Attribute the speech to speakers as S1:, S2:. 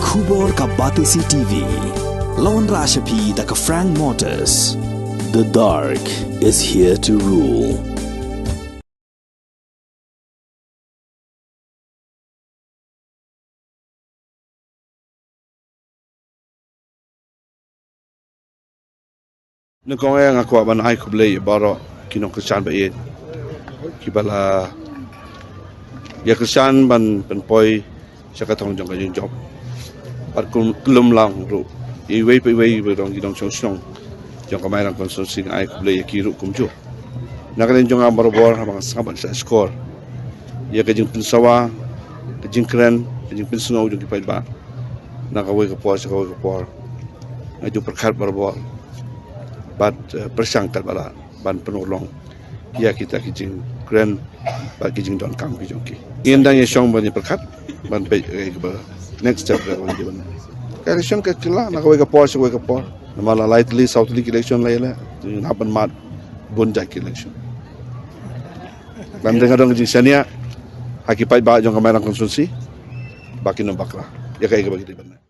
S1: Khubor ka Batisi TV. Lawan Rashapi da ka Frank Motors. The dark is here to rule.
S2: Nukong yang aku aban ai kublai baro kinong Christian ba ye kibala ya Christian ban poi sakatong jong ka job par kulum lang ru i wei dong gidong song jong ka Mairang Constituency ai kublai kiru kumjo nakalen jong amaro bor habang sabat sa score ya ka jing pinsawa ka jing kren ka jing pinsno jong ki pai ba nakawai ka por aju perkhat bor bat persangkat bala ban penolong ya kita kijing kren ba kijing don kam kijong ki indang ye song ban perkat ban pe ke next step ra ban diban ka song ka kila na ka por mala lightly southly election la yela happen mat bonjak election ban dengar dong kijing sania hakipai ba jong ka Mairang Constituency bakin bakla ya kai ke bagi diban